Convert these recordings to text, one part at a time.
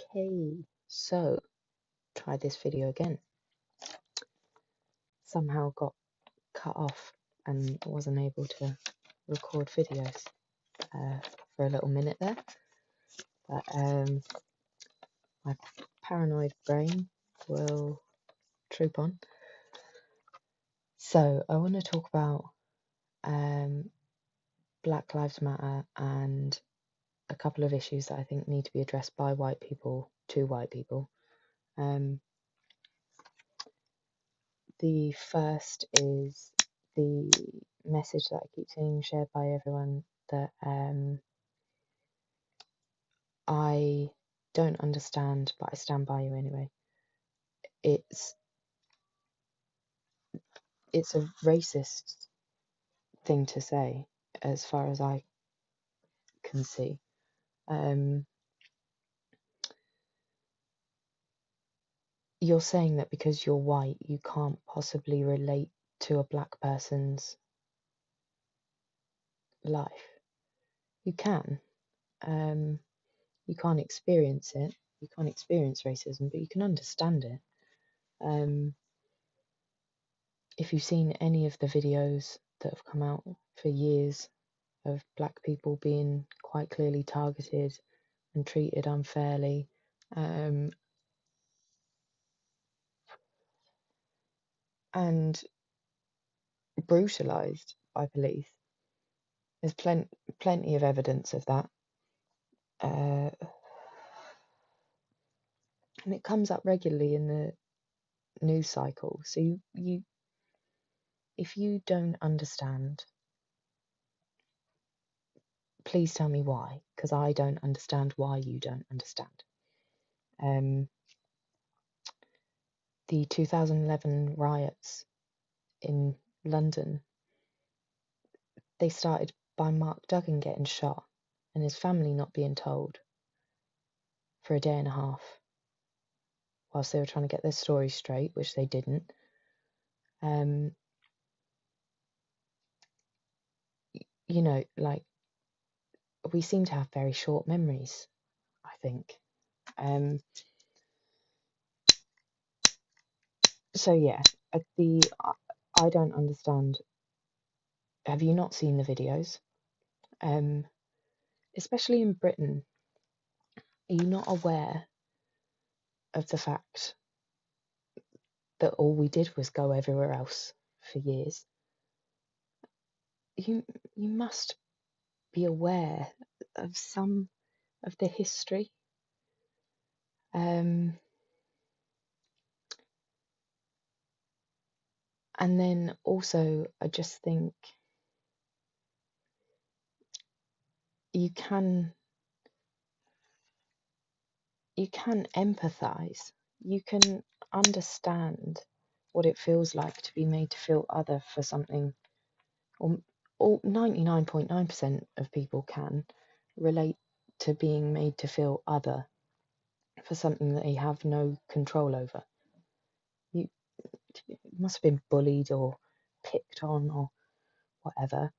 Okay, so try this video again. Somehow got cut off and wasn't able to record videos for a little minute there. But my paranoid brain will troop on. So I want to talk about Black Lives Matter and a couple of issues that I think need to be addressed by white people to white people. The first is the message that I keep seeing shared by everyone that I don't understand, but I stand by you anyway. It's a racist thing to say, as far as I can see. You're saying that because you're white, you can't possibly relate to a black person's life. You can. You can't experience it. You can't experience racism, but you can understand it. If you've seen any of the videos that have come out for years of black people being quite clearly targeted and treated unfairly, and brutalised by police, there's plenty of evidence of that. And it comes up regularly in the news cycle. So you if you don't understand, please tell me why, because I don't understand why you don't understand. The 2011 riots in London, they started by Mark Duggan getting shot and his family not being told for a day and a half whilst they were trying to get their story straight, which they didn't. You know, like, we seem to have very short memories, I think. So yeah, I don't understand. Have you not seen the videos? Especially in Britain, are you not aware of the fact that all we did was go everywhere else for years? You must be aware of some of the history. And then also, I just think you can empathize. You can understand what it feels like to be made to feel other for something, or 99.9% of people can relate to being made to feel other for something that they have no control over. You must have been bullied or picked on or whatever.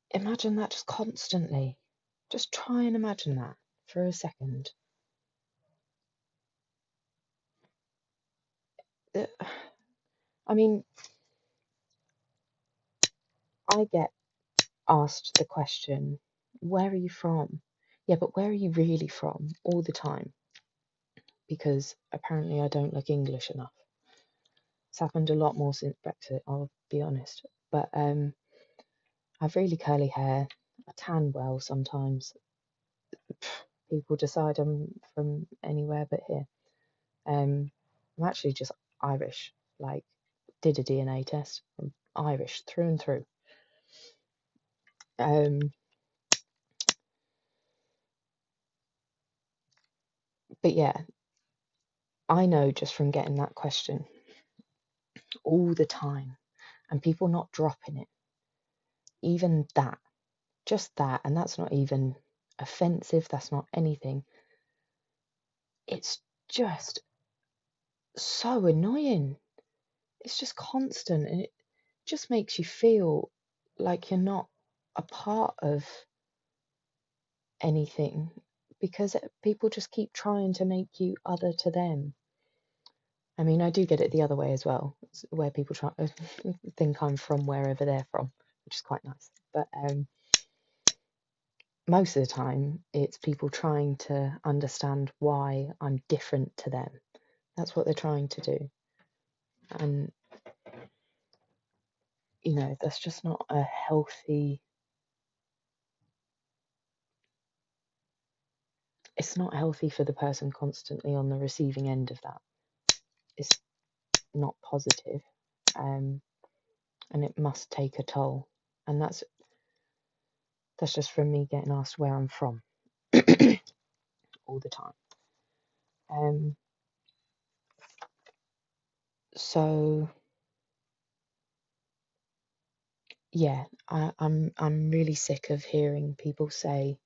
Imagine that just constantly. Just try and imagine that for a second. I mean, I get asked the question, where are you from? Yeah, but where are you really from? All the time. Because apparently I don't look English enough. It's happened a lot more since Brexit, I'll be honest. But I've really curly hair. I tan well sometimes. People decide I'm from anywhere but here. I'm actually just Irish. Like, did a DNA test. I'm Irish through and through. But yeah, I know just from getting that question all the time and people not dropping it, even that, just that, and that's not even offensive, that's not anything. It's just so annoying. It's just constant, and it just makes you feel like you're not a part of anything because people just keep trying to make you other to them. I mean, I do get it the other way as well, where people try think I'm from wherever they're from, which is quite nice. But most of the time, it's people trying to understand why I'm different to them. That's what they're trying to do. And, you know, that's just not a healthy, it's not healthy for the person constantly on the receiving end of that. It's not positive. And it must take a toll. And that's just from me getting asked where I'm from all the time. So yeah, I'm really sick of hearing people say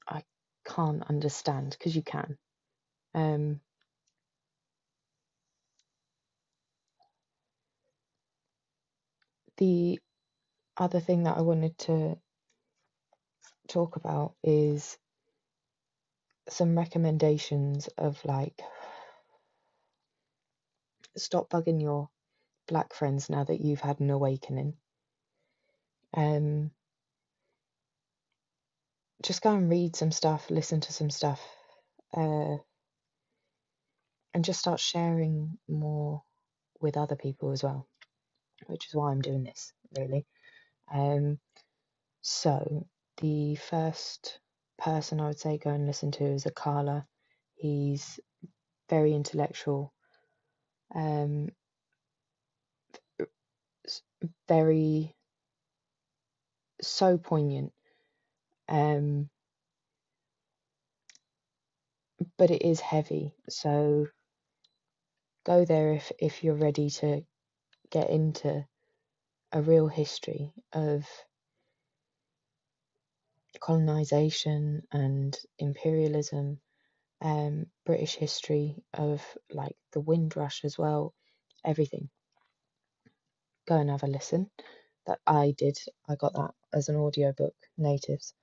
I can't understand, because you can. The other thing that I wanted to talk about is some recommendations of, like, stop bugging your black friends now that you've had an awakening. Just go and read some stuff, listen to some stuff, and just start sharing more with other people as well, which is why I'm doing this, really. So the first person I would say go and listen to is Akala. He's very intellectual, very so poignant, but it is heavy. So go there if you're ready to get into a real history of colonization and imperialism, British history of, like, the Windrush as well, everything. Go and have a listen. That I did. I got that as an audiobook, Natives.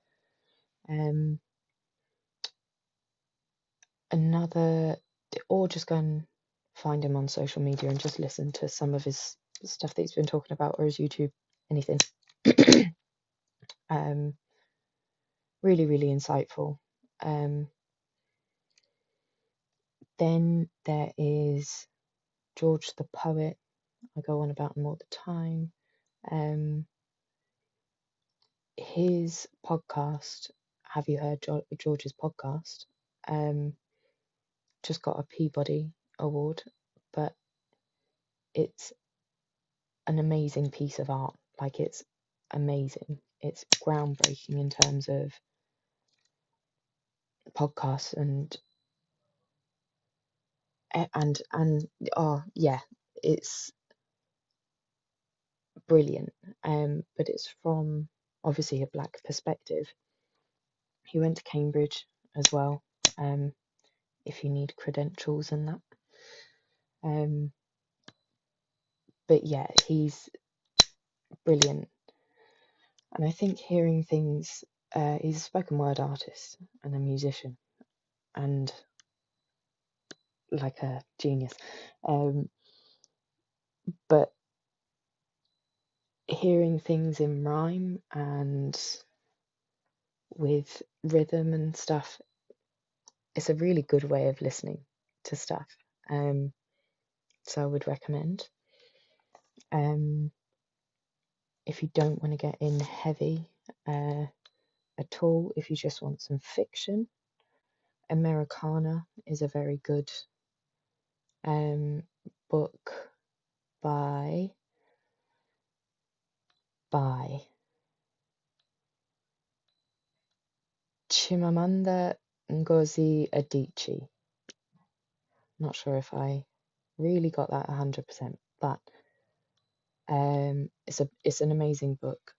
Or just go and find him on social media and just listen to some of his stuff that he's been talking about, or his YouTube, anything. Really, really insightful. Then there is George the Poet. I go on about him all the time. His podcast, have you heard George's podcast? Just got a Peabody Award, but it's an amazing piece of art. Like, it's amazing. It's groundbreaking in terms of podcasts and oh yeah, it's brilliant. But it's from obviously a black perspective. He went to Cambridge as well. If you need credentials and that. But yeah, he's brilliant. And I think hearing things, he's a spoken word artist and a musician and like a genius. But hearing things in rhyme and with rhythm and stuff, it's a really good way of listening to stuff. So I would recommend. If you don't want to get in heavy at all, if you just want some fiction, Americana is a very good book by Chimamanda Ngozi Adichie. Not sure if I really got that 100%, but it's an amazing book.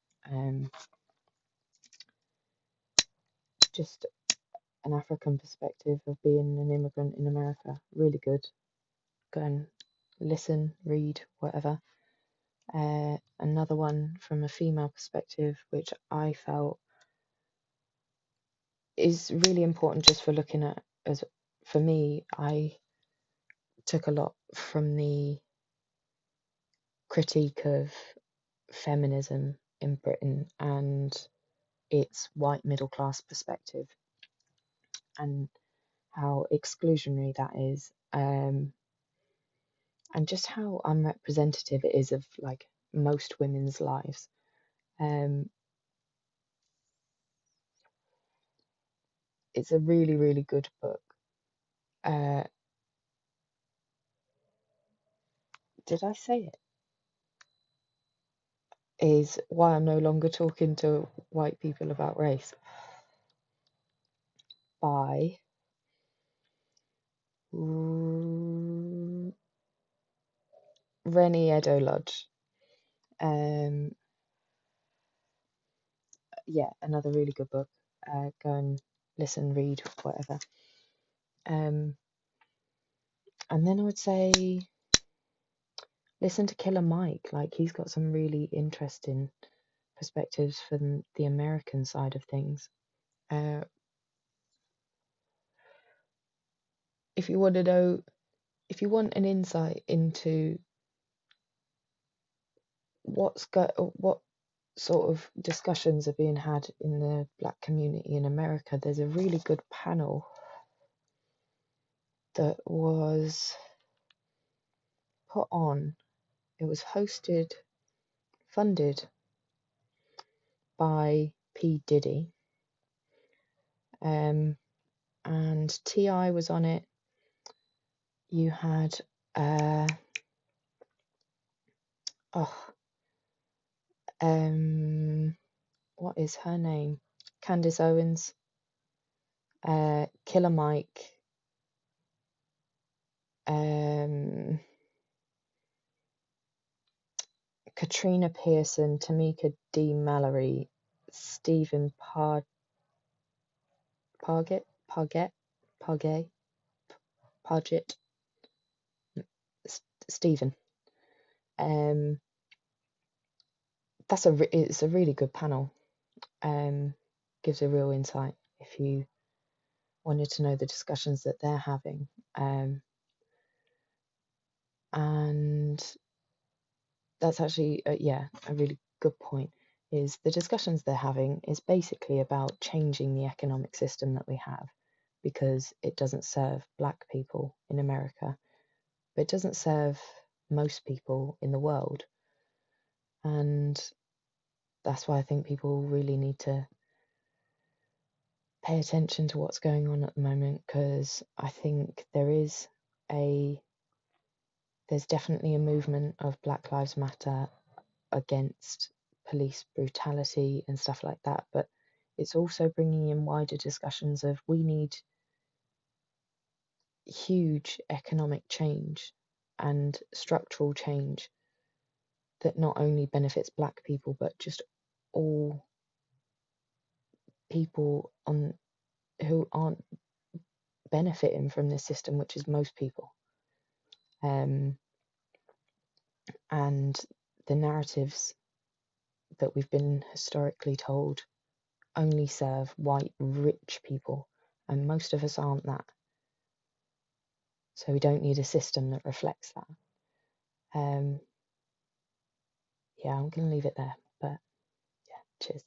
Just an African perspective of being an immigrant in America. Really good. Go and listen, read, whatever. Another one from a female perspective, which I felt is really important just for looking at, as for me, I took a lot from the critique of feminism in Britain and its white middle class perspective and how exclusionary that is, and just how unrepresentative it is of like most women's lives. It's a really, really good book. Did I say it? Is Why I'm No Longer Talking to White People About Race by Rennie Edo-Lodge. Yeah, another really good book. Go and listen, read, whatever. And then I would say listen to Killer Mike. Like, he's got some really interesting perspectives from the American side of things. If you want to know, if you want an insight into what sort of discussions are being had in the Black community in America, there's a really good panel that was put on. It was funded by P. Diddy, and T.I. was on it. You had what is her name? Candace Owens, Killer Mike, Katrina Pearson, Tamika D. Mallory, Stephen Parget, Stephen. It's a really good panel. Gives a real insight if you wanted to know the discussions that they're having. And that's actually, a really good point, is the discussions they're having is basically about changing the economic system that we have, because it doesn't serve Black people in America, but it doesn't serve most people in the world. And that's why I think people really need to pay attention to what's going on at the moment, because I think there's definitely a movement of Black Lives Matter against police brutality and stuff like that, but it's also bringing in wider discussions of we need huge economic change and structural change that not only benefits Black people but just all people who aren't benefiting from this system, which is most people. And the narratives that we've been historically told only serve white rich people, and most of us aren't that. So we don't need a system that reflects that. Yeah, I'm going to leave it there, but yeah, cheers.